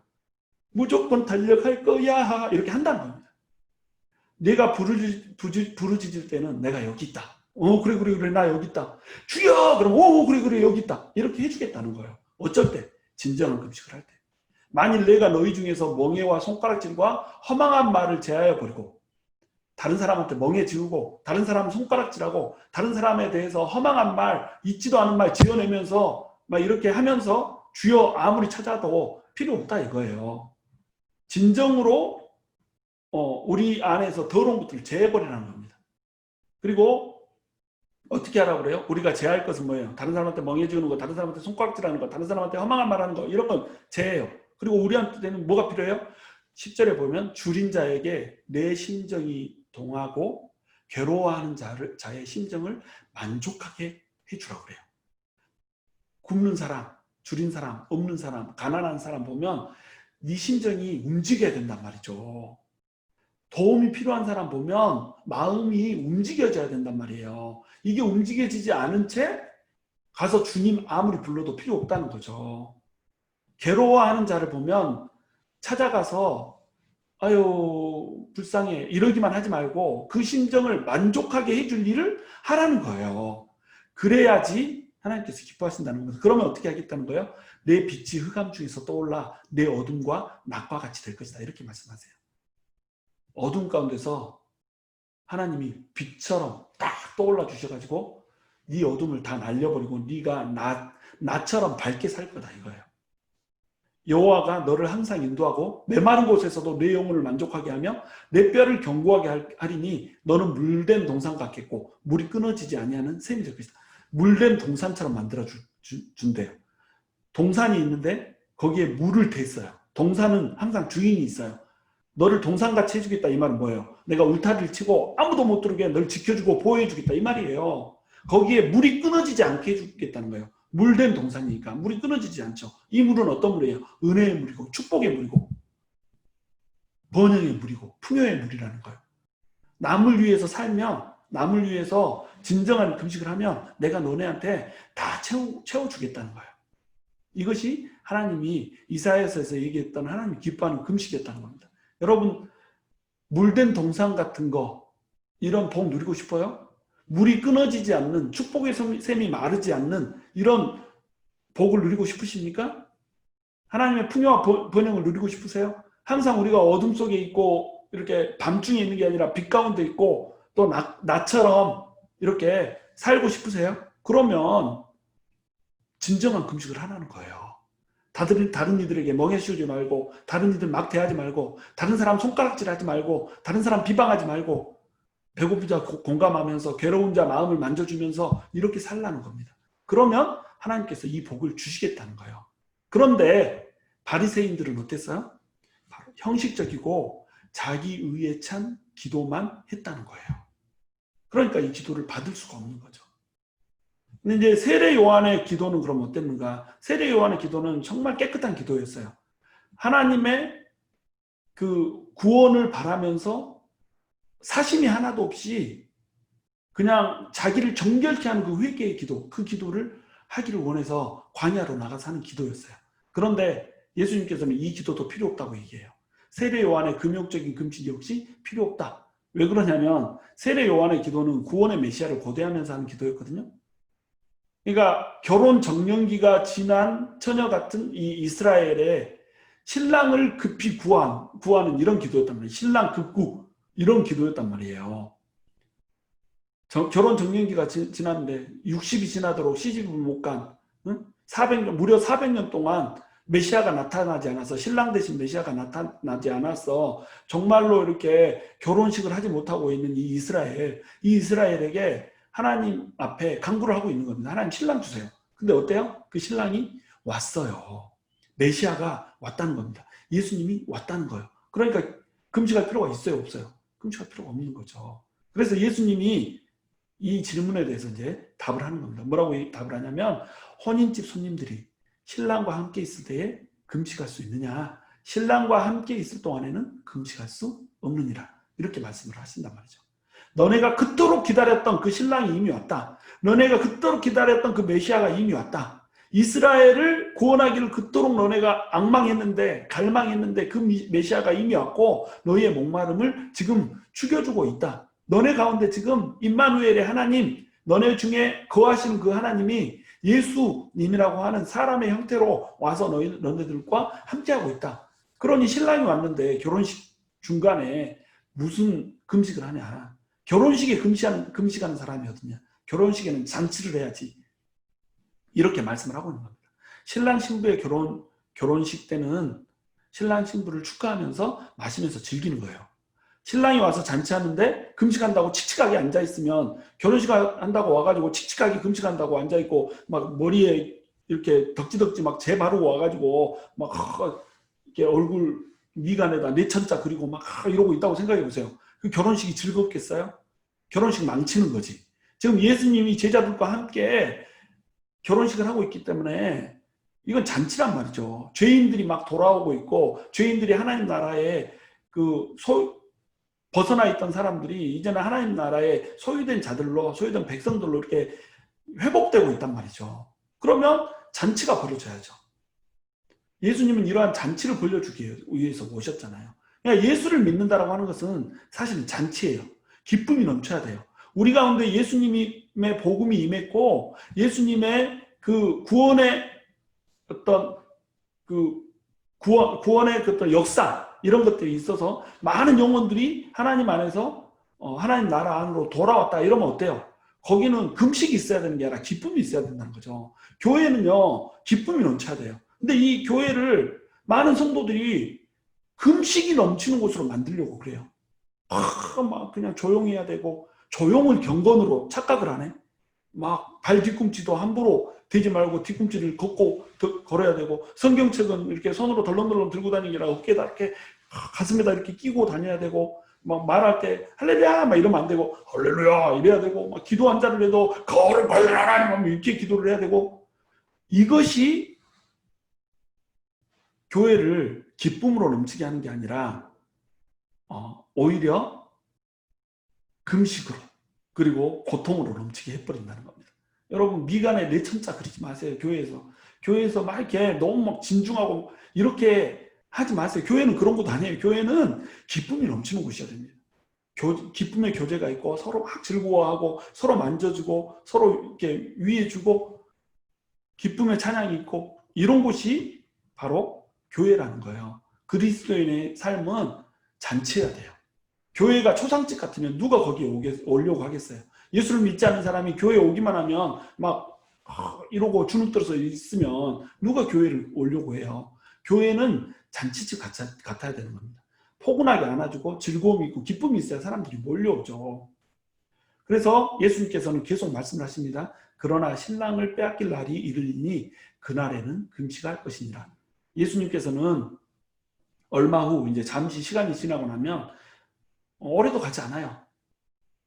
무조건 달려갈 거야 이렇게 한다는 겁니다. 내가 부르짖을 때는 내가 여기 있다. 그래 나 여기 있다. 주여 그럼 그래 여기 있다. 이렇게 해주겠다는 거예요. 어쩔 때? 진정한 금식을 할 때. 만일 내가 너희 중에서 멍에와 손가락질과 허망한 말을 제하여 버리고 다른 사람한테 멍에 지우고 다른 사람 손가락질하고 다른 사람에 대해서 허망한 말, 있지도 않은 말 지어내면서 막 이렇게 하면서 주여 아무리 찾아도 필요 없다 이거예요. 진정으로 우리 안에서 더러운 것들을 제해버리라는 겁니다. 그리고 어떻게 하라고 그래요? 우리가 제할 것은 뭐예요? 다른 사람한테 멍해 지우는 거, 다른 사람한테 손가락질하는 거, 다른 사람한테 허망한 말하는 거, 이런 건 제해요. 그리고 우리한테는 뭐가 필요해요? 10절에 보면 줄인 자에게 내 심정이 동하고 괴로워하는 자의 심정을 만족하게 해주라고 그래요. 굶는 사람, 줄인 사람, 없는 사람, 가난한 사람 보면 네 심정이 움직여야 된단 말이죠. 도움이 필요한 사람 보면 마음이 움직여져야 된단 말이에요. 이게 움직여지지 않은 채 가서 주님 아무리 불러도 필요 없다는 거죠. 괴로워하는 자를 보면 찾아가서 아유 불쌍해 이러기만 하지 말고 그 심정을 만족하게 해줄 일을 하라는 거예요. 그래야지 하나님께서 기뻐하신다는 거예요. 그러면 어떻게 하겠다는 거예요? 내 빛이 흑암 중에서 떠올라 내 어둠과 낮과 같이 될 것이다 이렇게 말씀하세요. 어둠 가운데서 하나님이 빛처럼 딱 떠올라 주셔가지고 네 어둠을 다 날려버리고 네가 나처럼 밝게 살 거다 이거예요. 여호와가 너를 항상 인도하고 메마른 곳에서도 내 영혼을 만족하게 하며 내 뼈를 견고하게 하리니 너는 물된 동산 같겠고 물이 끊어지지 아니하는 샘이 될 것이다. 물된 동산처럼 만들어 준대요. 동산이 있는데 거기에 물을 댔어요. 동산은 항상 주인이 있어요. 너를 동산같이 해주겠다 이 말은 뭐예요? 내가 울타리를 치고 아무도 못 들어오게 널 지켜주고 보호해주겠다 이 말이에요. 거기에 물이 끊어지지 않게 해주겠다는 거예요. 물된 동산이니까 물이 끊어지지 않죠. 이 물은 어떤 물이에요? 은혜의 물이고 축복의 물이고 번영의 물이고 풍요의 물이라는 거예요. 남을 위해서 살면 남을 위해서 진정한 금식을 하면 내가 너네한테 다 채워주겠다는 거예요. 이것이 하나님이 이사야서에서 얘기했던 하나님이 기뻐하는 금식이었다는 겁니다. 여러분 물된 동산 같은 거 이런 복 누리고 싶어요? 물이 끊어지지 않는 축복의 샘이 마르지 않는 이런 복을 누리고 싶으십니까? 하나님의 풍요와 번영을 누리고 싶으세요? 항상 우리가 어둠 속에 있고 이렇게 밤중에 있는 게 아니라 빛 가운데 있고 또 나처럼 이렇게 살고 싶으세요? 그러면 진정한 금식을 하라는 거예요. 다른 이들에게 멍에 씌우지 말고 다른 이들 막 대하지 말고 다른 사람 손가락질하지 말고 다른 사람 비방하지 말고 배고픈 자 공감하면서 괴로운 자 마음을 만져주면서 이렇게 살라는 겁니다. 그러면 하나님께서 이 복을 주시겠다는 거예요. 그런데 바리새인들은 어땠어요? 바로 형식적이고 자기의에 찬 기도만 했다는 거예요. 그러니까 이 기도를 받을 수가 없는 거죠. 근데 이제 세례 요한의 기도는 그럼 어땠는가? 세례 요한의 기도는 정말 깨끗한 기도였어요. 하나님의 그 구원을 바라면서 사심이 하나도 없이 그냥 자기를 정결케 하는 그 회개의 기도, 그 기도를 하기를 원해서 광야로 나가서 하는 기도였어요. 그런데 예수님께서는 이 기도도 필요 없다고 얘기해요. 세례 요한의 금욕적인 금식 역시 필요 없다. 왜 그러냐면 세례 요한의 기도는 구원의 메시아를 고대하면서 하는 기도였거든요. 그러니까 결혼 정년기가 지난 처녀 같은 이 이스라엘의 신랑을 급히 구하는 이런 기도였단 말이에요. 신랑 급구 이런 기도였단 말이에요. 결혼 정년기가 지났는데 60이 지나도록 시집을 못 간, 응? 무려 400년 동안 메시아가 나타나지 않아서, 신랑 대신 메시아가 나타나지 않아서 정말로 이렇게 결혼식을 하지 못하고 있는 이 이스라엘에게 하나님 앞에 간구를 하고 있는 겁니다. 하나님 신랑 주세요. 근데 어때요? 그 신랑이 왔어요. 메시아가 왔다는 겁니다. 예수님이 왔다는 거예요. 그러니까 금식할 필요가 있어요, 없어요? 금식할 필요가 없는 거죠. 그래서 예수님이 이 질문에 대해서 이제 답을 하는 겁니다. 뭐라고 답을 하냐면, 혼인집 손님들이 신랑과 함께 있을 때에 금식할 수 있느냐? 신랑과 함께 있을 동안에는 금식할 수 없느니라. 이렇게 말씀을 하신단 말이죠. 너네가 그토록 기다렸던 그 신랑이 이미 왔다. 너네가 그토록 기다렸던 그 메시아가 이미 왔다. 이스라엘을 구원하기를 그토록 너네가 앙망했는데, 갈망했는데 그 메시아가 이미 왔고 너희의 목마름을 지금 죽여주고 있다. 너네 가운데 지금 임마누엘의 하나님, 너네 중에 거하시는 그 하나님이 예수님이라고 하는 사람의 형태로 와서 너네들과 함께하고 있다. 그러니 신랑이 왔는데 결혼식 중간에 무슨 금식을 하냐. 결혼식에 금식하는 사람이 어떠냐. 결혼식에는 잔치를 해야지. 이렇게 말씀을 하고 있는 겁니다. 신랑 신부의 결혼식 때는 신랑 신부를 축하하면서 마시면서 즐기는 거예요. 신랑이 와서 잔치하는데 금식한다고 칙칙하게 앉아있으면, 결혼식 한다고 와가지고 칙칙하게 금식한다고 앉아있고 막 머리에 이렇게 덕지덕지 막 재 바르고 와가지고 막 이렇게 얼굴 미간에다 내천자 그리고 막 이러고 있다고 생각해 보세요. 그 결혼식이 즐겁겠어요? 결혼식 망치는 거지. 지금 예수님이 제자들과 함께 결혼식을 하고 있기 때문에 이건 잔치란 말이죠. 죄인들이 막 돌아오고 있고, 죄인들이 하나님 나라에 벗어나 있던 사람들이 이제는 하나님 나라에 소유된 자들로, 소유된 백성들로 이렇게 회복되고 있단 말이죠. 그러면 잔치가 벌어져야죠. 예수님은 이러한 잔치를 벌려주기 위해서 오셨잖아요. 그러니까 예수를 믿는다라고 하는 것은 사실은 잔치예요. 기쁨이 넘쳐야 돼요. 우리 가운데 예수님의 복음이 임했고, 예수님의 그 구원의 어떤 구원의 어떤 역사, 이런 것들이 있어서 많은 영혼들이 하나님 안에서 하나님 나라 안으로 돌아왔다. 이러면 어때요? 거기는 금식이 있어야 되는 게 아니라 기쁨이 있어야 된다는 거죠. 교회는요, 기쁨이 넘쳐야 돼요. 근데 이 교회를 많은 성도들이 금식이 넘치는 곳으로 만들려고 그래요. 막 그냥 조용해야 되고, 조용을 경건으로 착각을 하네. 막 발 뒤꿈치도 함부로 대지 말고 뒤꿈치를 걸어야 되고, 성경책은 이렇게 손으로 덜렁덜렁 들고 다니는 게 아니라 어깨에다 이렇게 가슴에다 이렇게 끼고 다녀야 되고, 막 말할 때 할렐루야 막 이러면 안 되고 할렐루야 이래야 되고, 막 기도 한 자를 해도 거울을 벌린 하나님 이렇게 기도를 해야 되고, 이것이 교회를 기쁨으로 넘치게 하는 게 아니라 오히려 금식으로 그리고 고통으로 넘치게 해버린다는 겁니다. 여러분, 미간에 내천자 그리지 마세요. 교회에서 막 이렇게 너무 막 진중하고 이렇게 하지 마세요. 교회는 그런 곳 아니에요. 교회는 기쁨이 넘치는 곳이어야 됩니다. 기쁨의 교제가 있고, 서로 막 즐거워하고, 서로 만져주고, 서로 이렇게 위해주고, 기쁨의 찬양이 있고, 이런 곳이 바로 교회라는 거예요. 그리스도인의 삶은 잔치해야 돼요. 교회가 초상집 같으면 누가 거기에 오려고 하겠어요? 예수를 믿지 않는 사람이 교회에 오기만 하면 막 이러고 주눅 들어서 있으면 누가 교회를 오려고 해요? 교회는 잔치집 같아야 되는 겁니다. 포근하게 안아주고 즐거움이 있고 기쁨이 있어야 사람들이 몰려오죠. 그래서 예수님께서는 계속 말씀을 하십니다. 그러나 신랑을 빼앗길 날이 이르리니 그날에는 금식할 것이니라. 예수님께서는 얼마 후 이제 잠시 시간이 지나고 나면 오래도 가지 않아요.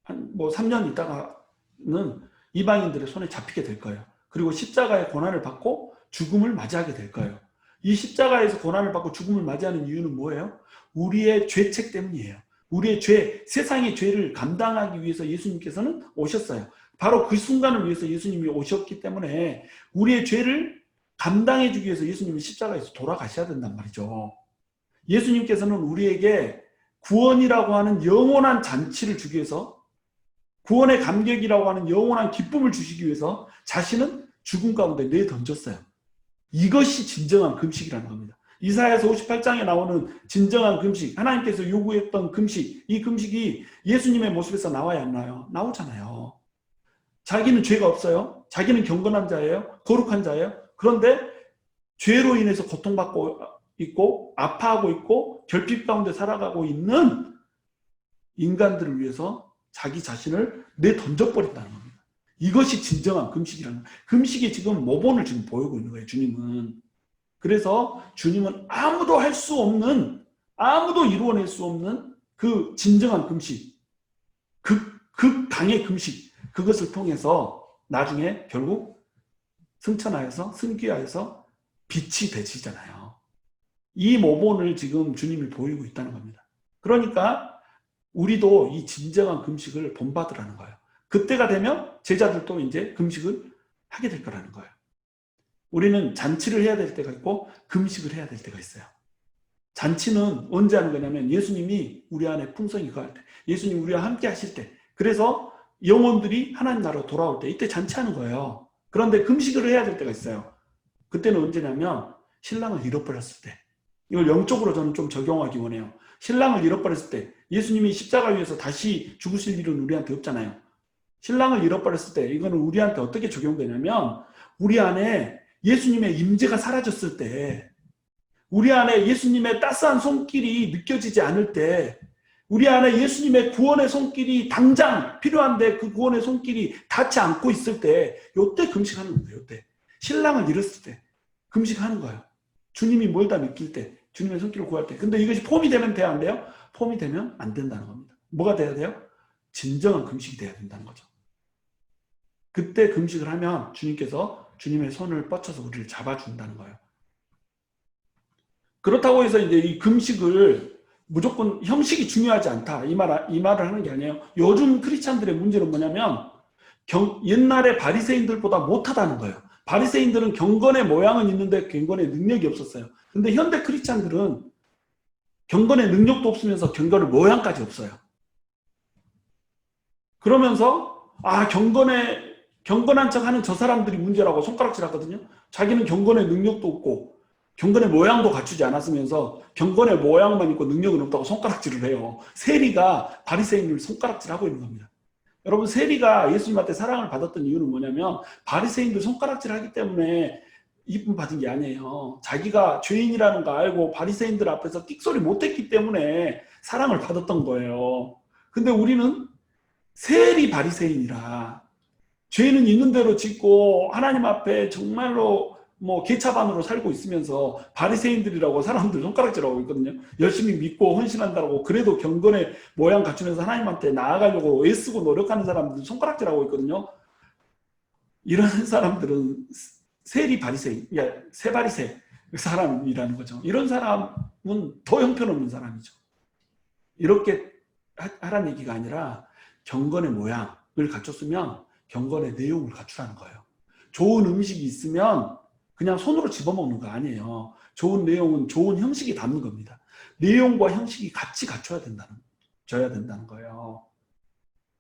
한 3년 있다가는 이방인들의 손에 잡히게 될 거예요. 그리고 십자가의 고난을 받고 죽음을 맞이하게 될 거예요. 이 십자가에서 고난을 받고 죽음을 맞이하는 이유는 뭐예요? 우리의 죄책 때문이에요. 우리의 죄, 세상의 죄를 감당하기 위해서 예수님께서는 오셨어요. 바로 그 순간을 위해서 예수님이 오셨기 때문에 우리의 죄를 감당해 주기 위해서 예수님이 십자가에서 돌아가셔야 된단 말이죠. 예수님께서는 우리에게 구원이라고 하는 영원한 잔치를 주기 위해서, 구원의 감격이라고 하는 영원한 기쁨을 주시기 위해서 자신은 죽음 가운데 내던졌어요. 이것이 진정한 금식이라는 겁니다. 이사야서 58장에 나오는 진정한 금식, 하나님께서 요구했던 금식, 이 금식이 예수님의 모습에서 나와야 안 나와요? 나오잖아요. 자기는 죄가 없어요. 자기는 경건한 자예요. 거룩한 자예요. 그런데 죄로 인해서 고통받고 있고 아파하고 있고 결핍 가운데 살아가고 있는 인간들을 위해서 자기 자신을 내던져버린다는 겁니다. 이것이 진정한 금식이라는 거예요. 금식이 지금 모본을 지금 보이고 있는 거예요. 주님은. 그래서 주님은 아무도 할 수 없는, 아무도 이루어낼 수 없는 그 진정한 금식, 극강의 금식, 그것을 통해서 나중에 결국 승천하여서 승귀하여서 빛이 되시잖아요. 이 모본을 지금 주님이 보이고 있다는 겁니다. 그러니까 우리도 이 진정한 금식을 본받으라는 거예요. 그때가 되면 제자들도 이제 금식을 하게 될 거라는 거예요. 우리는 잔치를 해야 될 때가 있고 금식을 해야 될 때가 있어요. 잔치는 언제 하는 거냐면 예수님이 우리 안에 풍성히 거할 때, 예수님 우리와 함께 하실 때, 그래서 영혼들이 하나님 나라로 돌아올 때 이때 잔치하는 거예요. 그런데 금식을 해야 될 때가 있어요. 그때는 언제냐면 신랑을 잃어버렸을 때. 이걸 영적으로 저는 좀 적용하기 원해요. 신랑을 잃어버렸을 때, 예수님이 십자가 위에서 다시 죽으실 일은 우리한테 없잖아요. 신랑을 잃어버렸을 때 이거는 우리한테 어떻게 적용되냐면 우리 안에 예수님의 임재가 사라졌을 때, 우리 안에 예수님의 따스한 손길이 느껴지지 않을 때, 우리 안에 예수님의 구원의 손길이 당장 필요한데 그 구원의 손길이 닿지 않고 있을 때, 요때 금식하는 거예요. 요때 신랑을 잃었을 때 금식하는 거예요. 주님이 멀다 느낄 때, 주님의 손길을 구할 때. 근데 이것이 폼이 되면 돼야 안 돼요? 폼이 되면 안 된다는 겁니다. 뭐가 돼야 돼요? 진정한 금식이 돼야 된다는 거죠. 그때 금식을 하면 주님께서 주님의 손을 뻗쳐서 우리를 잡아준다는 거예요. 그렇다고 해서 이제 이 금식을 무조건 형식이 중요하지 않다, 이 말을 하는 게 아니에요. 요즘 크리스찬들의 문제는 뭐냐면 옛날에 바리새인들보다 못하다는 거예요. 바리새인들은 경건의 모양은 있는데 경건의 능력이 없었어요. 근데 현대 크리스찬들은 경건의 능력도 없으면서 경건의 모양까지 없어요. 그러면서 경건한 척 하는 저 사람들이 문제라고 손가락질 하거든요. 자기는 경건의 능력도 없고 경건의 모양도 갖추지 않았으면서 경건의 모양만 있고 능력은 없다고 손가락질을 해요. 세리가 바리새인을 손가락질하고 있는 겁니다. 여러분, 세리가 예수님한테 사랑을 받았던 이유는 뭐냐면 바리새인들 손가락질하기 때문에 이쁨 받은 게 아니에요. 자기가 죄인이라는 거 알고 바리새인들 앞에서 끽소리 못했기 때문에 사랑을 받았던 거예요. 근데 우리는 세리 바리새인이라 죄는 있는 대로 짓고 하나님 앞에 정말로 개차반으로 살고 있으면서 바리새인들이라고 사람들 손가락질하고 있거든요. 열심히 믿고 헌신한다고 그래도 경건의 모양 갖추면서 하나님한테 나아가려고 애쓰고 노력하는 사람들 손가락질하고 있거든요. 이런 사람들은 세리 바리새인, 세바리새 사람이라는 거죠. 이런 사람은 더 형편없는 사람이죠. 이렇게 하라는 얘기가 아니라 경건의 모양을 갖췄으면 경건의 내용을 갖추라는 거예요. 좋은 음식이 있으면 그냥 손으로 집어먹는 거 아니에요. 좋은 내용은 좋은 형식이 담는 겁니다. 내용과 형식이 같이 갖춰야 된다는 거예요.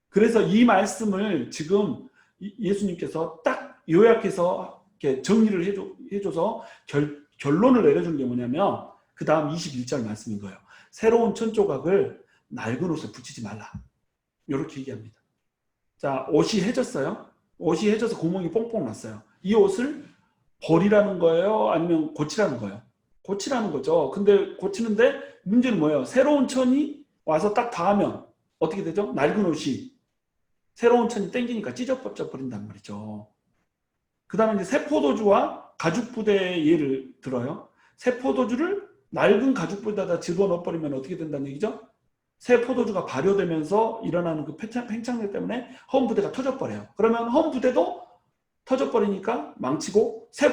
그래서 이 말씀을 지금 예수님께서 딱 요약해서 이렇게 정리를 해줘서 결론을 내려준 게 뭐냐면 그 다음 21절 말씀인 거예요. 새로운 천조각을 낡은 옷에 붙이지 말라. 이렇게 얘기합니다. 자, 옷이 해졌어요. 옷이 해져서 구멍이 뽕뽕 났어요. 이 옷을 버리라는 거예요? 아니면 고치라는 거예요? 고치라는 거죠. 근데 고치는데 문제는 뭐예요? 새로운 천이 와서 딱 닿으면 어떻게 되죠? 낡은 옷이 새로운 천이 땡기니까 찢어져 버린단 말이죠. 그 다음에 이제 새 포도주와 가죽 부대의 예를 들어요. 새 포도주를 낡은 가죽 부대에다 집어넣어버리면 어떻게 된다는 얘기죠? 새 포도주가 발효되면서 일어나는 그 팽창력 때문에 허은 부대가 터져버려요. 그러면 허은 부대도 터져버리니까 망치고 새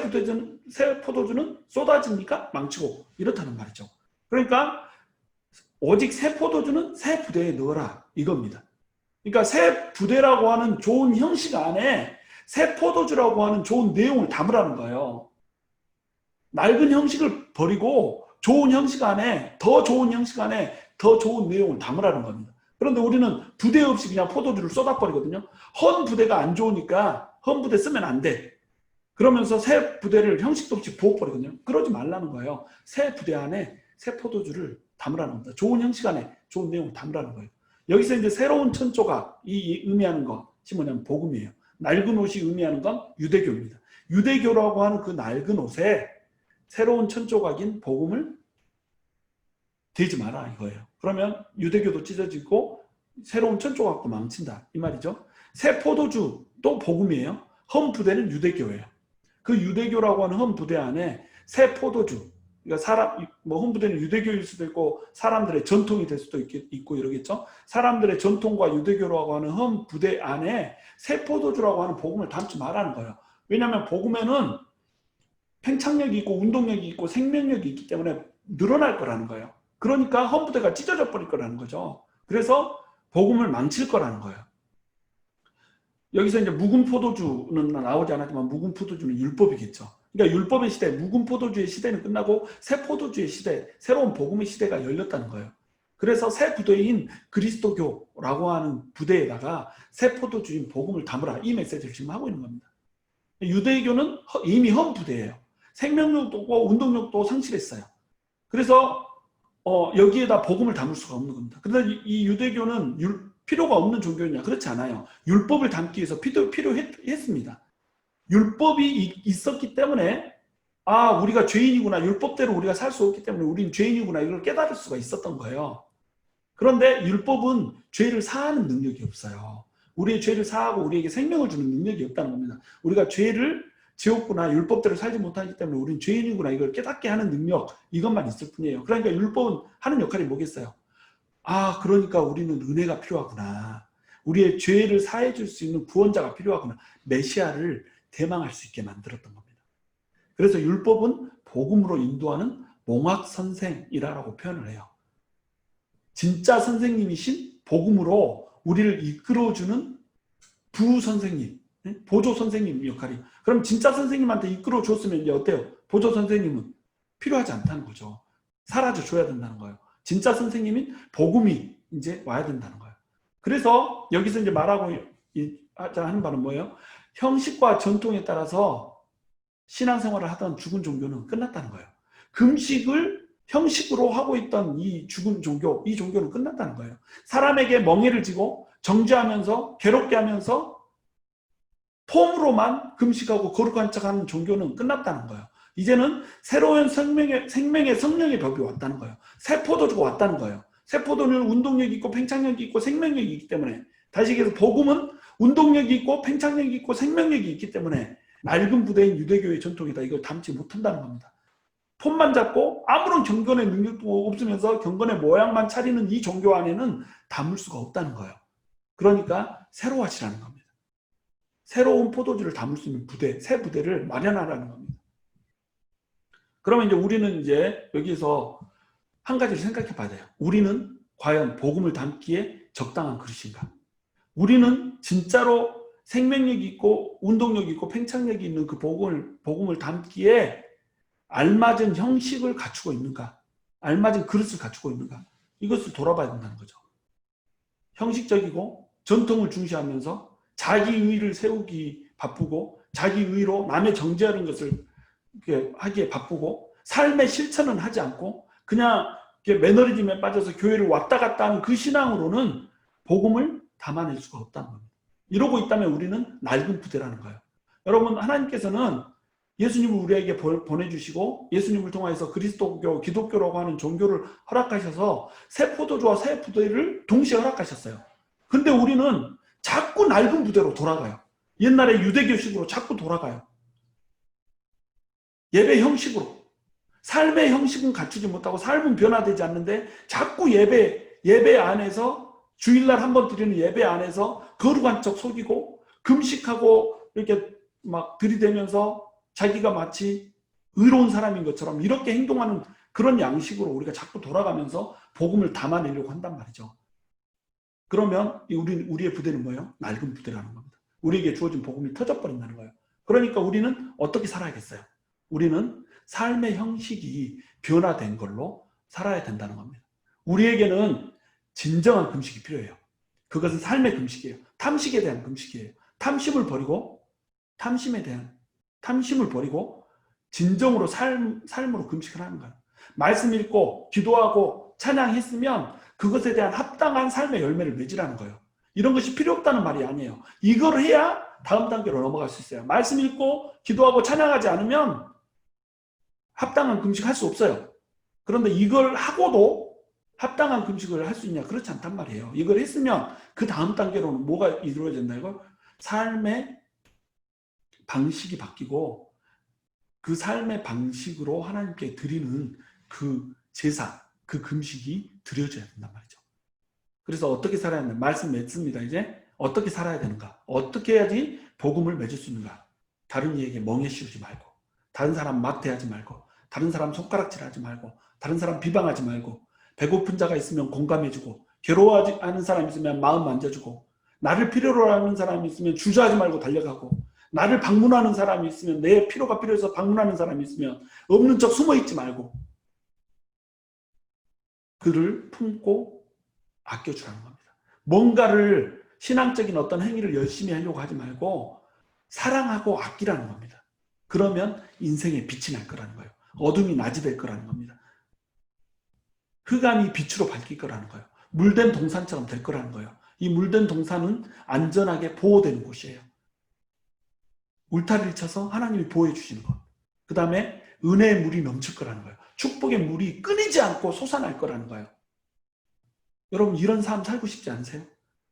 포도주는 쏟아지니까 망치고 이렇다는 말이죠. 그러니까 오직 새 포도주는 새 부대에 넣어라 이겁니다. 그러니까 새 부대라고 하는 좋은 형식 안에 새 포도주라고 하는 좋은 내용을 담으라는 거예요. 낡은 형식을 버리고 좋은 형식 안에 더 좋은 형식 안에 더 좋은 내용을 담으라는 겁니다. 그런데 우리는 부대 없이 그냥 포도주를 쏟아버리거든요. 헌 부대가 안 좋으니까 헌 부대 쓰면 안 돼. 그러면서 새 부대를 형식도 없이 부어버리거든요. 그러지 말라는 거예요. 새 부대 안에 새 포도주를 담으라는 겁니다. 좋은 형식 안에 좋은 내용을 담으라는 거예요. 여기서 이제 새로운 천조각, 이 의미하는 것이 뭐냐면 복음이에요. 낡은 옷이 의미하는 건 유대교입니다. 유대교라고 하는 그 낡은 옷에 새로운 천조각인 복음을 대지 마라 이거예요. 그러면 유대교도 찢어지고 새로운 천조각도 망친다 이 말이죠. 새 포도주도 복음이에요. 험 부대는 유대교예요. 그 유대교라고 하는 험 부대 안에 새 포도주, 그러니까 사람 뭐 험 부대는 유대교일 수도 있고 사람들의 전통이 될 수도 있고 이러겠죠. 사람들의 전통과 유대교라고 하는 험 부대 안에 새 포도주라고 하는 복음을 담지 말라는 거예요. 왜냐하면 복음에는 팽창력이 있고 운동력이 있고 생명력이 있기 때문에 늘어날 거라는 거예요. 그러니까 험 부대가 찢어져 버릴 거라는 거죠. 그래서 복음을 망칠 거라는 거예요. 여기서 이제 묵은 포도주는 나오지 않았지만 묵은 포도주는 율법이겠죠. 그러니까 율법의 시대, 묵은 포도주의 시대는 끝나고 새 포도주의 시대, 새로운 복음의 시대가 열렸다는 거예요. 그래서 새 부대인 그리스도교라고 하는 부대에다가 새 포도주인 복음을 담으라 이 메시지를 지금 하고 있는 겁니다. 유대교는 이미 험 부대예요. 생명력도 없고 운동력도 상실했어요. 그래서 여기에다 복음을 담을 수가 없는 겁니다. 그런데 이 유대교는 필요가 없는 종교냐? 그렇지 않아요. 율법을 담기 위해서 필요했습니다. 율법이 있었기 때문에 우리가 죄인이구나. 율법대로 우리가 살 수 없기 때문에 우린 죄인이구나. 이걸 깨달을 수가 있었던 거예요. 그런데 율법은 죄를 사하는 능력이 없어요. 우리의 죄를 사하고 우리에게 생명을 주는 능력이 없다는 겁니다. 우리가 죄를 지었구나. 율법대로 살지 못하기 때문에 우린 죄인이구나. 이걸 깨닫게 하는 능력 이것만 있을 뿐이에요. 그러니까 율법은 하는 역할이 뭐겠어요? 그러니까 우리는 은혜가 필요하구나. 우리의 죄를 사해 줄 수 있는 구원자가 필요하구나. 메시아를 대망할 수 있게 만들었던 겁니다. 그래서 율법은 복음으로 인도하는 몽학 선생이라고 표현을 해요. 진짜 선생님이신 복음으로 우리를 이끌어주는 부선생님, 보조 선생님 역할이. 그럼 진짜 선생님한테 이끌어 줬으면 이제 어때요? 보조 선생님은 필요하지 않다는 거죠. 사라져 줘야 된다는 거예요. 진짜 선생님인 복음이 이제 와야 된다는 거예요. 그래서 여기서 이제 말하고 하는 바는 뭐예요? 형식과 전통에 따라서 신앙생활을 하던 죽은 종교는 끝났다는 거예요. 금식을 형식으로 하고 있던 이 죽은 종교, 이 종교는 끝났다는 거예요. 사람에게 멍해를 지고 정죄하면서 괴롭게 하면서 폼으로만 금식하고 거룩한 척하는 종교는 끝났다는 거예요. 이제는 새로운 생명의 성령의 법이 왔다는 거예요. 새 포도주가 왔다는 거예요. 새 포도는 운동력이 있고 팽창력이 있고 생명력이 있기 때문에, 다시 얘기해서 복음은 운동력이 있고 팽창력이 있고 생명력이 있기 때문에 낡은 부대인 유대교의 전통이다. 이걸 담지 못한다는 겁니다. 폼만 잡고 아무런 경건의 능력도 없으면서 경건의 모양만 차리는 이 종교 안에는 담을 수가 없다는 거예요. 그러니까 새로 하시라는 겁니다. 새로운 포도주를 담을 수 있는 부대, 새 부대를 마련하라는 겁니다. 그러면 이제 우리는 이제 여기서 한 가지를 생각해 봐야 돼요. 우리는 과연 복음을 담기에 적당한 그릇인가? 우리는 진짜로 생명력이 있고 운동력이 있고 팽창력이 있는 그 복음을 담기에 알맞은 형식을 갖추고 있는가? 알맞은 그릇을 갖추고 있는가? 이것을 돌아봐야 된다는 거죠. 형식적이고 전통을 중시하면서 자기의를 세우기 바쁘고 자기의로 남의 정죄하는 것을 하기에 바쁘고 삶의 실천은 하지 않고 그냥 매너리즘에 빠져서 교회를 왔다 갔다 하는 그 신앙으로는 복음을 담아낼 수가 없다는 겁니다. 이러고 있다면 우리는 낡은 부대라는 거예요. 여러분, 하나님께서는 예수님을 우리에게 보내주시고 예수님을 통해서 그리스도교, 기독교라고 하는 종교를 허락하셔서 새 포도주와 새 부대를 동시에 허락하셨어요. 근데 우리는 자꾸 낡은 부대로 돌아가요. 옛날에 유대교식으로 자꾸 돌아가요. 예배 형식으로. 삶의 형식은 갖추지 못하고 삶은 변화되지 않는데 자꾸 예배 안에서 주일날 한 번 드리는 예배 안에서 거룩한 척 속이고 금식하고 이렇게 막 들이대면서 자기가 마치 의로운 사람인 것처럼 이렇게 행동하는 그런 양식으로 우리가 자꾸 돌아가면서 복음을 담아내려고 한단 말이죠. 그러면 우리의 부대는 뭐예요? 낡은 부대라는 겁니다. 우리에게 주어진 복음이 터져버린다는 거예요. 그러니까 우리는 어떻게 살아야겠어요? 우리는 삶의 형식이 변화된 걸로 살아야 된다는 겁니다. 우리에게는 진정한 금식이 필요해요. 그것은 삶의 금식이에요. 탐식에 대한 금식이에요. 탐심을 버리고 진정으로 삶으로 금식을 하는 거예요. 말씀 읽고 기도하고 찬양했으면 그것에 대한 합당한 삶의 열매를 맺으라는 거예요. 이런 것이 필요 없다는 말이 아니에요. 이걸 해야 다음 단계로 넘어갈 수 있어요. 말씀 읽고 기도하고 찬양하지 않으면 합당한 금식 할 수 없어요. 그런데 이걸 하고도 합당한 금식을 할 수 있냐? 그렇지 않단 말이에요. 이걸 했으면 그 다음 단계로는 뭐가 이루어진다 이거? 삶의 방식이 바뀌고 그 삶의 방식으로 하나님께 드리는 그 제사, 그 금식이 드려져야 된단 말이죠. 그래서 어떻게 살아야 되나? 말씀 맺습니다. 이제 어떻게 살아야 되는가? 어떻게 해야지 복음을 맺을 수 있는가? 다른 이에게 멍에 씌우지 말고, 다른 사람 막대하지 말고, 다른 사람 손가락질하지 말고, 다른 사람 비방하지 말고, 배고픈 자가 있으면 공감해주고, 괴로워하지 않은 사람 있으면 마음 만져주고, 나를 필요로 하는 사람이 있으면 주저하지 말고 달려가고, 나를 방문하는 사람이 있으면, 내 필요가 필요해서 방문하는 사람이 있으면 없는 척 숨어있지 말고 그를 품고 아껴주라는 겁니다. 뭔가를 신앙적인 어떤 행위를 열심히 하려고 하지 말고 사랑하고 아끼라는 겁니다. 그러면 인생에 빛이 날 거라는 거예요. 어둠이 낮이 될 거라는 겁니다. 흑암이 빛으로 밝힐 거라는 거예요. 물된 동산처럼 될 거라는 거예요. 이 물된 동산은 안전하게 보호되는 곳이에요. 울타리를 쳐서 하나님이 보호해 주시는 것. 그 다음에 은혜의 물이 넘칠 거라는 거예요. 축복의 물이 끊이지 않고 솟아날 거라는 거예요. 여러분 이런 삶 살고 싶지 않으세요?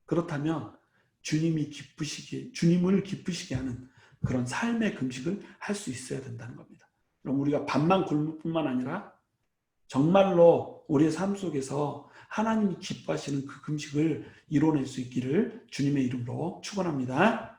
그렇다면 주님을 기쁘시게 하는 그런 삶의 금식을 할 수 있어야 된다는 겁니다. 그럼 우리가 밥만 굶을 뿐만 아니라 정말로 우리의 삶 속에서 하나님이 기뻐하시는 그 금식을 이뤄낼 수 있기를 주님의 이름으로 축원합니다.